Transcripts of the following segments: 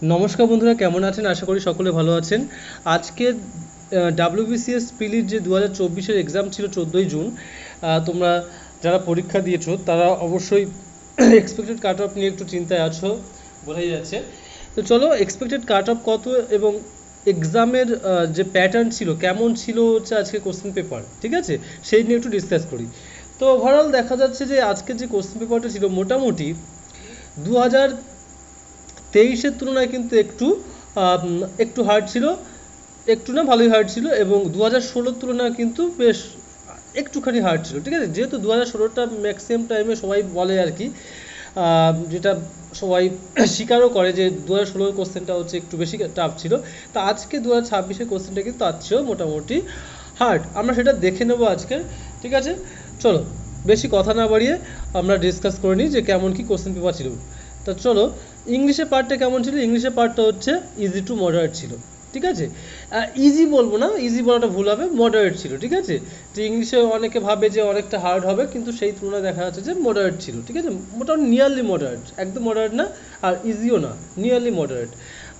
নমস্কার বন্ধুরা, কেমন আছেন? আশা করি সকলে ভালো আছেন। আজকে ডাব্লিউবিসিএস পিলির যে 2024-এর এক্সাম ছিল 14ই জুন, তোমরা যারা পরীক্ষা দিয়েছো তারা অবশ্যই এক্সপেক্টেড কাট অফ নিয়ে একটু চিন্তায় আছো, বোঝাই যাচ্ছে। তো চলো, এক্সপেক্টেড কাট অফ কত এবং এক্সামের যে প্যাটার্ন ছিল কেমন ছিল হচ্ছে আজকে কোশ্চেন পেপার, ঠিক আছে, সেই নিয়ে একটু ডিসকাস করি। তো ওভারঅল দেখা যাচ্ছে যে আজকের যে কোশ্চেন পেপারটা ছিল মোটামুটি 2023-এর তুলনায় কিন্তু একটু হার্ড ছিল, একটু না ভালোই হার্ড ছিল, এবং 2016-র তুলনায় কিন্তু বেশ একটুখানি হার্ড ছিল, ঠিক আছে। যেহেতু 2016টা ম্যাক্সিমাম টাইমে সবাই বলে আর কি, যেটা সবাই স্বীকারও করে যে 2016-র কোশ্চেনটা হচ্ছে একটু বেশি টাফ ছিল। তা আজকে 2026-এর কোশ্চেনটা কিন্তু তার চেয়েও মোটামুটি হার্ড, আমরা সেটা দেখে নেবো আজকে, ঠিক আছে। চলো, বেশি কথা না বাড়িয়ে আমরা ডিসকাস করে নিই যে কেমন কি কোশ্চেন পেপার ছিল। তা চলো, ইংলিশের পার্টটা কেমন ছিল? ইংলিশের পার্টটা হচ্ছে ইজি টু মডারেট ছিল, ঠিক আছে। ইজি বলবো না, ইজি বলাটা ভুল হবে, মডারেট ছিল, ঠিক আছে। তো ইংলিশে অনেকে ভাবে যে অনেকটা হার্ড হবে, কিন্তু সেই তুলনায় দেখা যাচ্ছে যে মডারেট ছিল, ঠিক আছে। মোটামুটি নিয়ারলি মডারেট, একদম মডারেট না আর ইজিও না, নিয়ারলি মডারেট।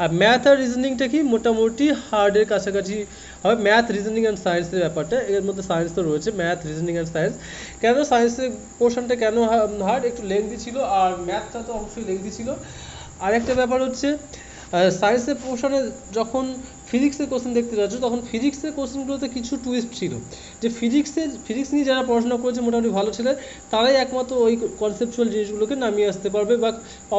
আর ম্যাথ আর রিজনিংটা কি মোটামুটি হার্ডের কাছাকাছি হবে। ম্যাথ, রিজনিং অ্যান্ড সায়েন্সের ব্যাপারটা, এর মধ্যে সায়েন্স তো রয়েছে, ম্যাথ, রিজনিং অ্যান্ড সায়েন্স। কেন সায়েন্সের পোর্শনটা কেন হার্ড? একটু লেংদি ছিল, আর ম্যাথটা তো অবশ্যই লেংদি ছিল। আরেকটা ব্যাপার হচ্ছে, সায়েন্সের পোর্শনে যখন ফিজিক্সের কোশ্চেন দেখতে যাচ্ছ, তখন ফিজিক্সের কোশ্চেনগুলোতে কিছু টুইস্ট ছিল, যে ফিজিক্স নিয়ে যারা পড়াশোনা করেছে মোটামুটি ভালো ছেলে, তারাই একমাত্র ওই কনসেপচুয়াল জিনিসগুলোকে নামিয়ে আসতে পারবে, বা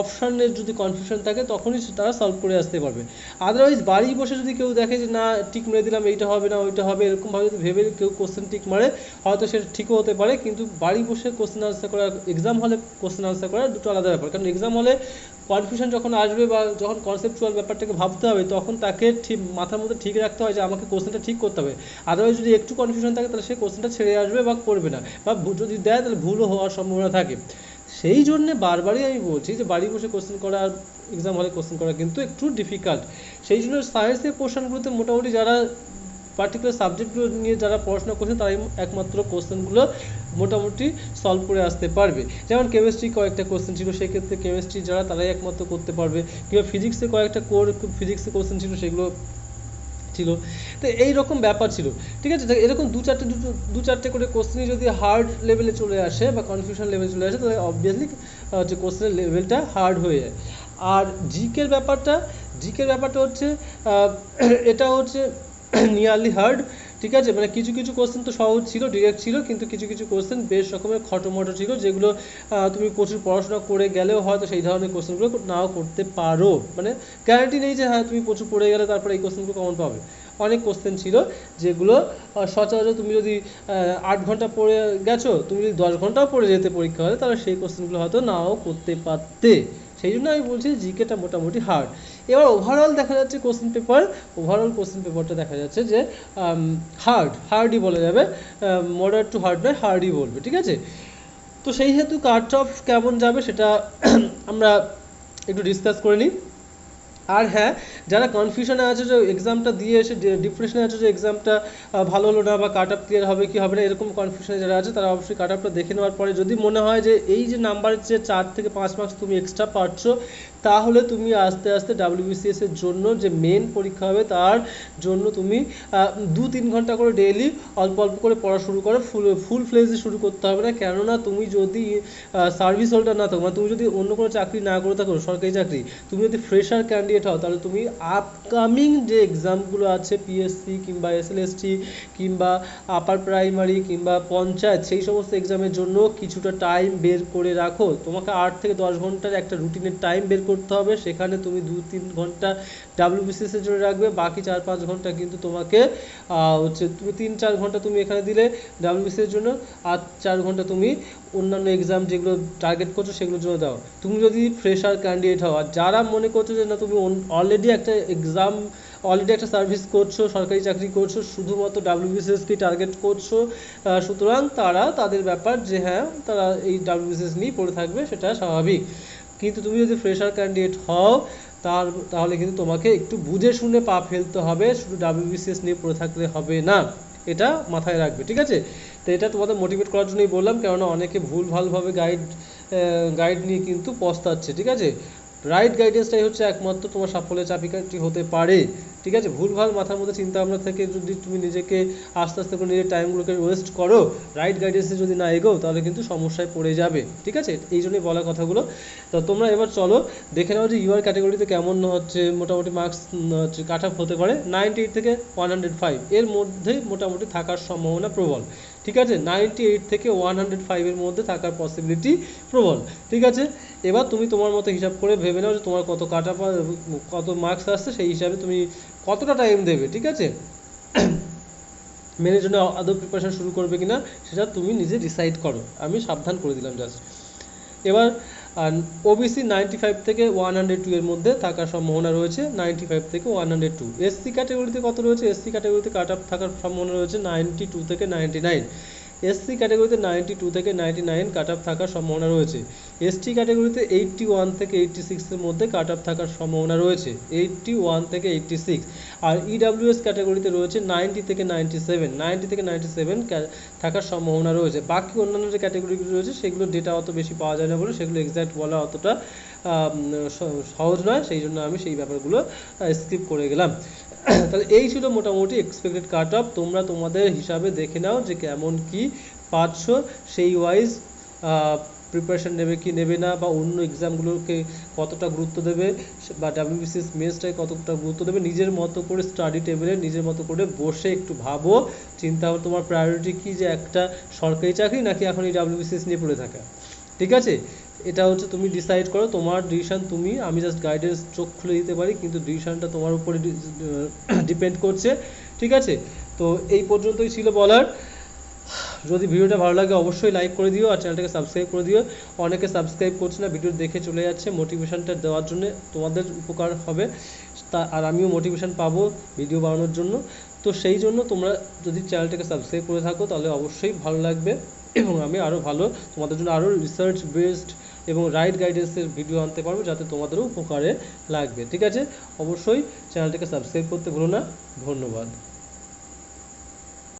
অপশানের যদি কনফিউশন থাকে তখনই তারা সলভ করে আসতে পারবে। আদারওয়াইজ বাড়ি বসে যদি কেউ দেখে যে না টিক মেরে দিলাম, এইটা হবে না ওইটা হবে, এরকমভাবে যদি ভেবে কেউ কোশ্চেন টিক মারে, হয়তো সেটা ঠিকও হতে পারে, কিন্তু বাড়ি বসে কোশ্চেন আনসার করা, এক্সাম হলে কোশ্চেন আনসার করা দুটো আলাদা ব্যাপার। কারণ এক্সাম হলে কনফিউশন যখন আসবে বা যখন কনসেপচুয়াল ব্যাপারটাকে ভাবতে হবে, তখন তাকে ঠিক মাথার মধ্যে ঠিক রাখতে হয় যে আমাকে কোশ্চেনটা ঠিক করতে হবে। আদারওয়াইজ যদি একটু কনফিউশন থাকে, তাহলে সে কোশ্চেনটা ছেড়ে আসবে বা করবে না, বা যদি দেয় তাহলে ভুলও হওয়ার সম্ভাবনা থাকে। সেই জন্যে বারবারই আমি বলছি যে বাড়ি বসে কোশ্চেন করা আর এক্সাম হলে কোশ্চেন করা কিন্তু একটু ডিফিকাল্ট। সেই জন্য সায়েন্সের পোর্শনগুলোতে মোটামুটি যারা পার্টিকুলার সাবজেক্টগুলো নিয়ে যারা পড়াশোনা করছে, তারাই একমাত্র কোশ্চেনগুলো মোটামুটি সলভ করে আসতে পারবে। যেমন কেমিস্ট্রি কয়েকটা কোশ্চেন ছিল, সেক্ষেত্রে কেমিস্ট্রি যারা তারাই একমাত্র করতে পারবে, কিংবা ফিজিক্সে কয়েকটা কোর ফিজিক্সের কোশ্চেন ছিল, সেগুলো ছিল। তো এইরকম ব্যাপার ছিল, ঠিক আছে। এরকম দু চারটে করে কোশ্চেনই যদি হার্ড লেভেলে চলে আসে বা কনফিউশন লেভেলে চলে আসে, তাহলে অবভিয়াসলি যে কোশ্চেনের লেভেলটা হার্ড হয়ে যায়। আর জিকের ব্যাপারটা হচ্ছে এটা হচ্ছে নিয়ারলি হার্ড, ঠিক আছে। মানে কিছু কিছু কোশ্চেন তো সহজ ছিল, ডিরেক্ট ছিল, কিন্তু কিছু কিছু কোশ্চেন বেশ রকমের খটোমটো ছিল, যেগুলো তুমি প্রচুর পড়াশোনা করে গেলেও হয়তো সেই ধরনের কোশ্চেনগুলো নাও করতে পারো। মানে গ্যারান্টি নেই যে হ্যাঁ তুমি প্রচুর পড়ে গেলে তারপরে এই কোশ্চেনগুলো কমন পাবে। অনেক কোশ্চেন ছিল যেগুলো সচরাচর তুমি যদি 8 ঘন্টা পড়ে গেছো, তুমি যদি 10 ঘন্টাও পড়ে যেতে পরীক্ষা হলে, তাহলে সেই কোশ্চেনগুলো হয়তো নাও করতে পারতে। সেই জন্য আমি বলছি জিকেটা মোটামুটি হার্ড। এবার ওভারঅল দেখা যাচ্ছে ওভারঅল কোশ্চেন পেপারটা দেখা যাচ্ছে যে হার্ডই বলা যাবে, মডারেট টু হার্ড নয়, হার্ডই বলবে, ঠিক আছে। তো সেই হেতু কাট অফ কেমন যাবে সেটা আমরা একটু ডিসকাস করে নিই। আর হ্যাঁ, যারা কনফিউশনে আছে যে এক্সামটা দিয়ে এসে ডিপ্রেশনে আছে যে এক্সামটা ভালো হলো না, বা কাট আপ ক্লিয়ার হবে কি হবে না, এরকম কনফিউশনে যারা আছে, তারা অবশ্যই কাট আপটা দেখে নেওয়ার পরে যদি মনে হয় যে এই যে নাম্বারের যে 4 থেকে 5 মার্কস তুমি এক্সট্রা পাচ্ছ, তাহলে তুমি আস্তে আস্তে ডাব্লিউবিসিএস এর জন্য যে মেন পরীক্ষা হবে তার জন্য তুমি 2-3 ঘন্টা করে ডেইলি অল্প অল্প করে পড়া শুরু করো। ফুল ফ্লেজে শুরু করতে হবে না, কেননা তুমি যদি সার্ভিস হোল্ডার না থাকো, মানে তুমি যদি অন্য কোনো চাকরি না করে থাকো, সরকারি চাকরি, তুমি যদি ফ্রেশার ক্যান্ডিডেট হও, তাহলে তুমি আপকামিং যে এক্সামগুলো আছে পিএসসি কিংবা এসএলএসটি কিংবা আপার প্রাইমারি কিংবা পঞ্চায়েত, সেই সমস্ত এক্সামের জন্য কিছুটা টাইম বের করে রাখো। তোমাকে 8 থেকে 10 ঘন্টার একটা রুটিনের টাইম বের করতে হবে, সেখানে তুমি 2-3 ঘন্টা ডাব্লিউবিসিএস এর জন্য রাখবে, বাকি 4-5 ঘন্টা কিন্তু তোমাকে হচ্ছে তুমি 3-4 ঘন্টা তুমি এখানে দিলে ডাব্লিউবিসিএস এর জন্য, আর 4 ঘন্টা তুমি অন্যান্য এক্সাম যেগুলো টার্গেট করছো সেগুলোর জন্য দাও। তুমি যদি ফ্রেশার ক্যান্ডিডেট হও, আর যারা মনে করছো যে না তুমি অলরেডি একটা সার্ভিস করছো, সরকারি চাকরি করছো, শুধুমাত্র ডাব্লিউবিসিএসকে টার্গেট করছো, সুতরাং তাদের ব্যাপার যে হ্যাঁ তারা এই ডাব্লিউবিসিএস নিয়েই পড়ে থাকবে, সেটা স্বাভাবিক। কিন্তু তুমি যদি ফ্রেশার ক্যান্ডিডেট হও, তাহলে কিন্তু তোমাকে একটু বুঝে শুনে পা ফেলতে হবে, শুধু ডাব্লিউবিসিএস নিয়ে পড়ে থাকলে হবে না, এটা মাথায় রাখবে, ঠিক আছে। তো এটা তোমাদের মোটিভেট করার জন্যই বললাম, কেননা অনেকে ভুল ভালভাবে গাইড নিয়ে কিন্তু পস্তাচ্ছে, ঠিক আছে। রাইট গাইডেন্সটাই হচ্ছে একমাত্র তোমার সাফল্যের চাবিকাঠি হতে পারে। ঠিক আছে, ভুলভাল মাথার মধ্যে চিন্তা ভাবনা থেকে যদি তুমি নিজেকে আস্তে আস্তে করে নিজের টাইমগুলোকে ওয়েস্ট করো, রাইট গাইডেন্সে যদি না এগো, তাহলে কিন্তু সমস্যায় পড়ে যাবে। ঠিক আছে, এই জন্যই বলা কথাগুলো। তো তোমরা এবার চলো দেখে নাও যে ইউআর ক্যাটাগরিতে কেমন হচ্ছে মোটামুটি মার্কস হচ্ছে কাট অফ হতে পারে। 98 থেকে 105 এর মধ্যেই মোটামুটি থাকার সম্ভাবনা প্রবল। ঠিক আছে, 98 থেকে 105 এর মধ্যে থাকার পসিবিলিটি প্রবল। ঠিক আছে, এবার তুমি তোমার মতো হিসাব করে ভেবে নাও যে তোমার কত কাটা কত মার্কস আসছে, সেই হিসাবে তুমি কতটা টাইম দেবে। ঠিক আছে, মেনের জন্য আদৌ প্রিপারেশন শুরু করবে কিনা সেটা তুমি নিজে ডিসাইড করো, আমি সাবধান করে দিলাম জাস্ট। এবার ওবিসি 95 থেকে 102 এর মধ্যে থাকার সম্ভাবনা রয়েছে, 95 থেকে 102। এসসি ক্যাটাগরিতে কত রয়েছে? এসসি ক্যাটাগরিতে কাট অফ থাকার সম্ভাবনা রয়েছে 92 থেকে 99। এসসি ক্যাটাগরিতে 92 থেকে 99 কাট অফ থাকার সম্ভাবনা রয়েছে। এসটি ক্যাটাগরিতে 81 থেকে 86 এর মধ্যে কাট অফ থাকার সম্ভাবনা রয়েছে, 81 থেকে 86। আর ইডাব্লিউএস ক্যাটাগরিতে রয়েছে 90 থেকে 97, 90 থেকে 97 থাকার সম্ভাবনা রয়েছে। বাকি অন্যান্য যে ক্যাটাগরিগুলো রয়েছে সেগুলো ডেটা অত বেশি পাওয়া যায় না বলে সেগুলো এক্স্যাক্ট বলা অতটা সহজ নয়, সেই জন্য আমি সেই ব্যাপারগুলো স্কিপ করে গেলাম। তাহলে এই ছিল মোটামুটি এক্সপেক্টেড কাট অফ। তোমরা তোমাদের হিসাবে দেখে নাও যে কেমন কি পাচ্ছ, সেই ওয়াইজ প্রিপারেশন নেবে কি নেবে না, বা অন্য এক্সামগুলোকে কতটা গুরুত্ব দেবে, বা ডাব্লিউবিসিএস মেন্সটাকে কতটা গুরুত্ব দেবে, নিজের মতো করে স্টাডি টেবিলে নিজের মতো করে বসে একটু ভাবো, চিন্তা করো তোমার প্রায়োরিটি কি, যে একটা সরকারি চাকরি নাকি এখন এই ডাব্লিউবিসিএস নিয়ে পড়ে থাকা। ঠিক আছে, এটা হচ্ছে তুমি ডিসাইড করো, তোমার ডিসিশন তুমি, আমি জাস্ট গাইডেন্স চোখ খুলে দিতে পারি, কিন্তু ডিসিশনটা তোমার উপরে ডিপেন্ড করছে। ঠিক আছে, তো এই পর্যন্তই ছিল বলার। যদি ভিডিওটা ভালো লাগে অবশ্যই লাইক করে দিও, আর চ্যানেলটাকে সাবস্ক্রাইব করে দিও। অনেকে সাবস্ক্রাইব করছে না, ভিডিও দেখে চলে যাচ্ছে, মোটিভেশনটা দেওয়ার জন্য তোমাদের উপকার হবে, আর আমিও মোটিভেশন পাবো ভিডিও বানানোর জন্য। তো সেই জন্য তোমরা যদি চ্যানেলটাকে সাবস্ক্রাইব করে থাকো তাহলে অবশ্যই ভালো লাগবে, এবং আমি আরও ভালো তোমাদের জন্য আরও রিসার্চ বেসড এবং রাইট গাইডেন্সের ভিডিও আনতে পারবো, যাতে তোমাদেরও উপকারে লাগবে। ঠিক আছে, অবশ্যই চ্যানেলটাকে সাবস্ক্রাইব করতে ভুলো না। ধন্যবাদ।